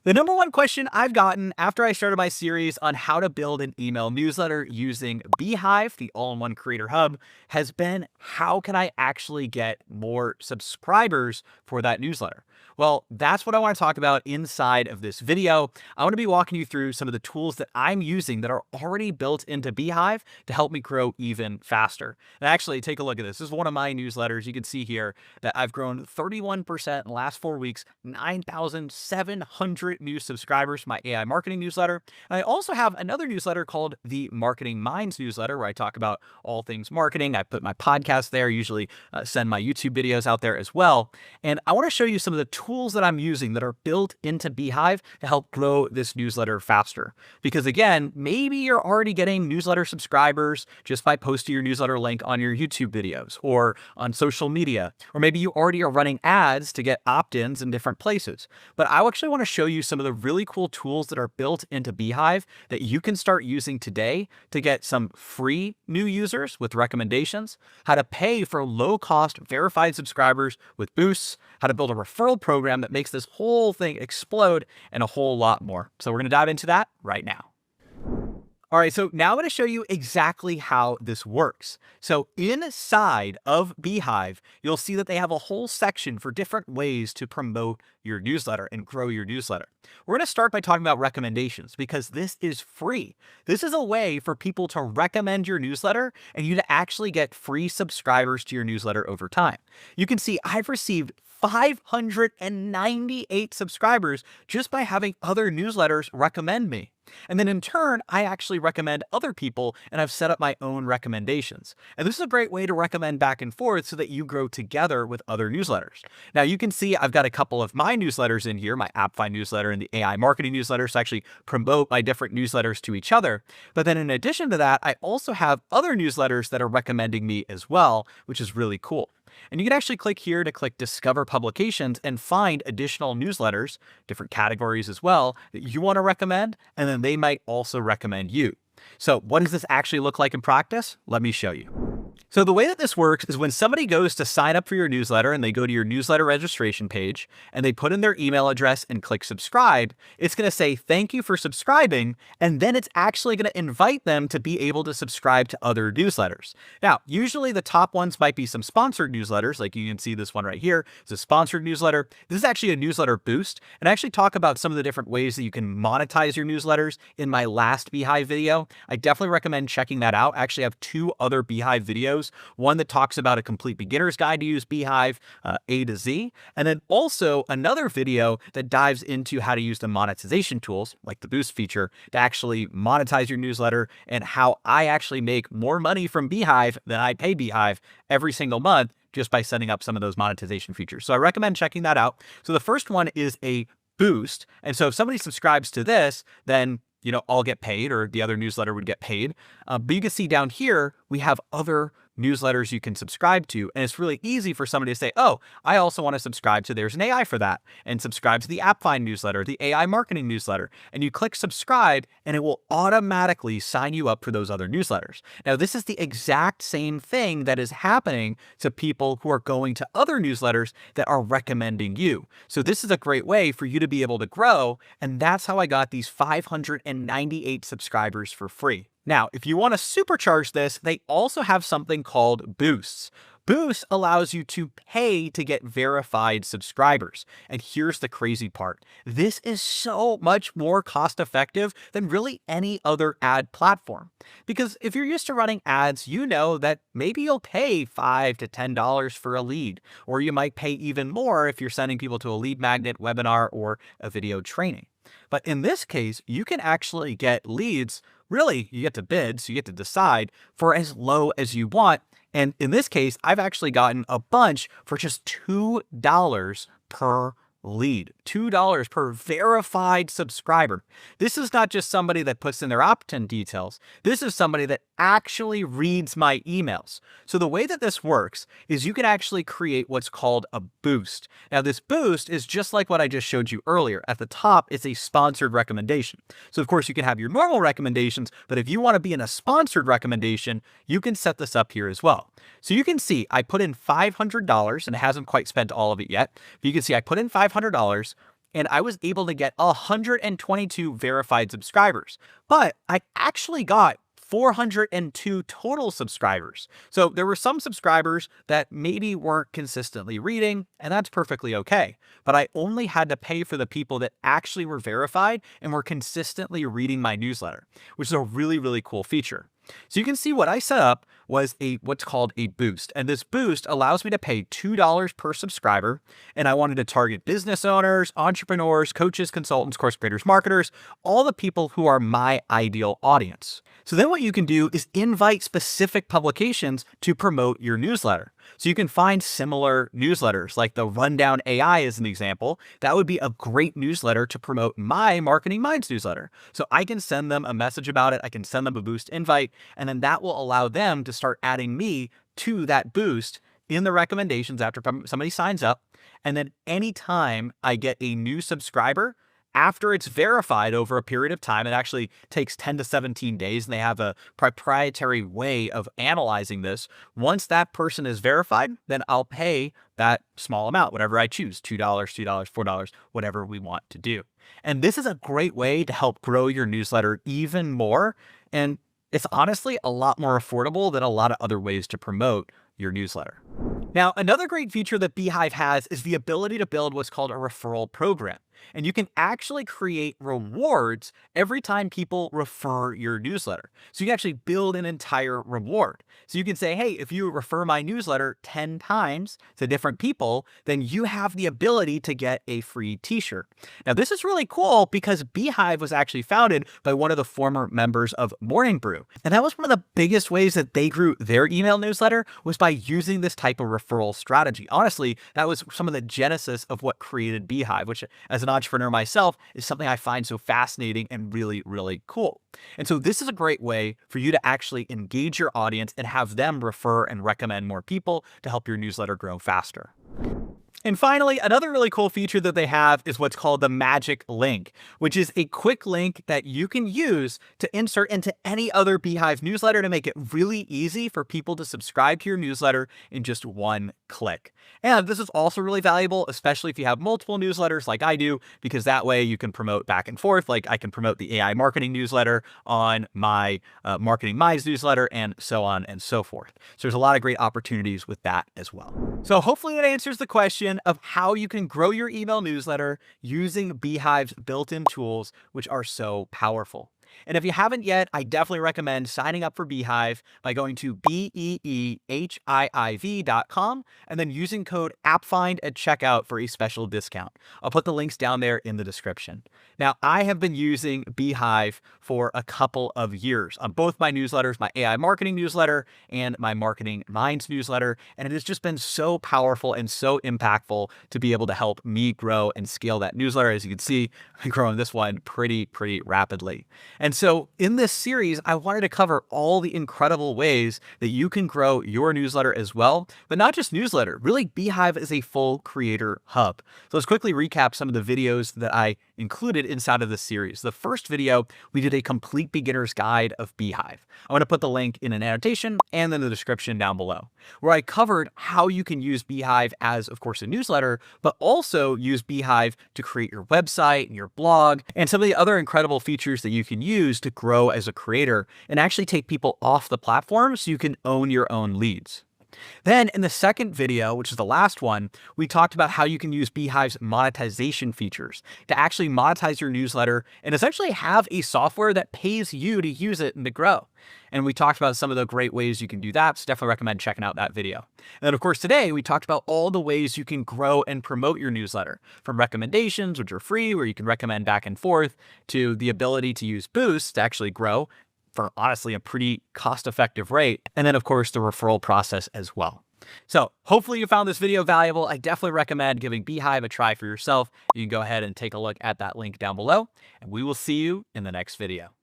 The number one question I've gotten after I started my series on how to build an email newsletter using beehiiv, the all-in-one creator hub, has been how can I actually get more subscribers for that newsletter? Well, that's what I want to talk about inside of this video. I want to be walking you through some of the tools that I'm using that are already built into beehiiv to help me grow even faster. And actually, take a look at this. This is one of my newsletters. You can see here that I've grown 31% in the last 4 weeks, 9,700 new subscribers to my AI marketing newsletter. And I also have another newsletter called the Marketing Minds newsletter, where I talk about all things marketing. I put my podcast there, usually send my YouTube videos out there as well. And I want to show you some of the tools that I'm using that are built into beehiiv to help grow this newsletter faster. Because again, maybe you're already getting newsletter subscribers just by posting your newsletter link on your YouTube videos or on social media, or maybe you already are running ads to get opt-ins in different places. But I actually want to show you some of the really cool tools that are built into beehiiv that you can start using today to get some free new users with recommendations, how to pay for low-cost verified subscribers with boosts, how to build a referral program that makes this whole thing explode, and a whole lot more. So we're going to dive into that right now. All right, so now I'm going to show you exactly how this works. So inside of beehiiv, you'll see that they have a whole section for different ways to promote your newsletter and grow your newsletter. We're going to start by talking about recommendations because this is free. This is a way for people to recommend your newsletter and you to actually get free subscribers to your newsletter over time. You can see I've received 598 subscribers just by having other newsletters recommend me. And then in turn, I actually recommend other people and I've set up my own recommendations. And this is a great way to recommend back and forth so that you grow together with other newsletters. Now you can see I've got a couple of my newsletters in here, my AppFind newsletter and the AI marketing newsletter, to actually promote my different newsletters to each other. But then in addition to that, I also have other newsletters that are recommending me as well, which is really cool. And you can actually click here to click Discover Publications and find additional newsletters, different categories as well, that you want to recommend, and then they might also recommend you. So what does this actually look like in practice? Let me show you. So the way that this works is when somebody goes to sign up for your newsletter and they go to your newsletter registration page and they put in their email address and click subscribe, it's going to say, thank you for subscribing. And then it's actually going to invite them to be able to subscribe to other newsletters. Now, usually the top ones might be some sponsored newsletters. Like you can see this one right here. It's a sponsored newsletter. This is actually a newsletter boost. And I actually talk about some of the different ways that you can monetize your newsletters in my last beehiiv video. I definitely recommend checking that out. I actually have 2 other beehiiv videos. One that talks about a complete beginner's guide to use beehiiv, A to Z, and then also another video that dives into how to use the monetization tools, like the boost feature, to actually monetize your newsletter and how I actually make more money from beehiiv than I pay beehiiv every single month just by setting up some of those monetization features. So I recommend checking that out. So the first one is a boost. And so if somebody subscribes to this, then I'll get paid, or the other newsletter would get paid. But you can see down here, we have other newsletters you can subscribe to. And it's really easy for somebody to say, oh, I also want to subscribe to, there's an AI for that, and subscribe to the AppFind newsletter, the AI marketing newsletter. And you click subscribe and it will automatically sign you up for those other newsletters. Now, this is the exact same thing that is happening to people who are going to other newsletters that are recommending you. So this is a great way for you to be able to grow. And that's how I got these 598 subscribers for free. Now, if you want to supercharge this, they also have something called boosts. Boost allows you to pay to get verified subscribers. And here's the crazy part. This is so much more cost effective than really any other ad platform. Because if you're used to running ads, you know that maybe you'll pay $5 to $10 for a lead, or you might pay even more if you're sending people to a lead magnet webinar or a video training. But in this case, you can actually get leads. Really, you get to bid, so you get to decide for as low as you want. And in this case, I've actually gotten a bunch for just $2 per lead, $2 per verified subscriber. This is not just somebody that puts in their opt-in details. This is somebody that actually reads my emails. So the way that this works is you can actually create what's called a boost. Now this boost is just like what I just showed you earlier. At the top, it's a sponsored recommendation. So of course you can have your normal recommendations, but if you want to be in a sponsored recommendation, you can set this up here as well. So you can see I put in $500 and it hasn't quite spent all of it yet. But you can see I put in $500 and I was able to get 122 verified subscribers. But I actually got 402 total subscribers. So there were some subscribers that maybe weren't consistently reading, and that's perfectly okay. But I only had to pay for the people that actually were verified and were consistently reading my newsletter, which is a really, really cool feature. So you can see what I set up was what's called a boost. And this boost allows me to pay $2 per subscriber. And I wanted to target business owners, entrepreneurs, coaches, consultants, course creators, marketers, all the people who are my ideal audience. So then what you can do is invite specific publications to promote your newsletter. So you can find similar newsletters, like the Rundown AI as an example. That would be a great newsletter to promote my Marketing Minds newsletter. So I can send them a message about it. I can send them a boost invite, and then that will allow them to start adding me to that boost in the recommendations after somebody signs up. And then anytime I get a new subscriber, after it's verified over a period of time, it actually takes 10 to 17 days, and they have a proprietary way of analyzing this. Once that person is verified, then I'll pay that small amount, whatever I choose, $2, $2, $4, whatever we want to do. And this is a great way to help grow your newsletter even more. And it's honestly a lot more affordable than a lot of other ways to promote your newsletter. Now, another great feature that beehiiv has is the ability to build what's called a referral program. And you can actually create rewards every time people refer your newsletter. So you can actually build an entire reward. So you can say, hey, if you refer my newsletter 10 times to different people, then you have the ability to get a free t-shirt. Now, this is really cool because beehiiv was actually founded by one of the former members of Morning Brew. And that was one of the biggest ways that they grew their email newsletter was by using this type of referral strategy. Honestly, that was some of the genesis of what created beehiiv, which as an entrepreneur myself is something I find so fascinating and really, really cool. And so this is a great way for you to actually engage your audience and have them refer and recommend more people to help your newsletter grow faster. And finally, another really cool feature that they have is what's called the magic link, which is a quick link that you can use to insert into any other beehiiv newsletter to make it really easy for people to subscribe to your newsletter in just one click. And this is also really valuable, especially if you have multiple newsletters like I do, because that way you can promote back and forth. Like I can promote the AI marketing newsletter on my Marketing Minds newsletter and so on and so forth. So there's a lot of great opportunities with that as well. So hopefully that answers the question of how you can grow your email newsletter using beehiiv's built-in tools, which are so powerful. And if you haven't yet, I definitely recommend signing up for beehiiv by going to beehiiv.com and then using code AppFind at checkout for a special discount. I'll put the links down there in the description. Now, I have been using beehiiv for a couple of years on both my newsletters, my AI marketing newsletter and my Marketing Minds newsletter, and it has just been so powerful and so impactful to be able to help me grow and scale that newsletter. As you can see, I'm growing this one pretty rapidly. And so in this series, I wanted to cover all the incredible ways that you can grow your newsletter as well, but not just newsletter. Really, beehiiv is a full creator hub. So let's quickly recap some of the videos that I included inside of this series. The first video, we did a complete beginner's guide of beehiiv. I want to put the link in an annotation and then the description down below, where I covered how you can use beehiiv as, of course, a newsletter, but also use beehiiv to create your website and your blog and some of the other incredible features that you can use to grow as a creator and actually take people off the platform so you can own your own leads. Then in the second video, which is the last one, we talked about how you can use beehiiv's monetization features to actually monetize your newsletter and essentially have a software that pays you to use it and to grow. And we talked about some of the great ways you can do that, so definitely recommend checking out that video. And then of course today we talked about all the ways you can grow and promote your newsletter, from recommendations, which are free, where you can recommend back and forth, to the ability to use boosts to actually grow for honestly a pretty cost-effective rate. And then of course the referral process as well. So hopefully you found this video valuable. I definitely recommend giving beehiiv a try for yourself. You can go ahead and take a look at that link down below, and we will see you in the next video.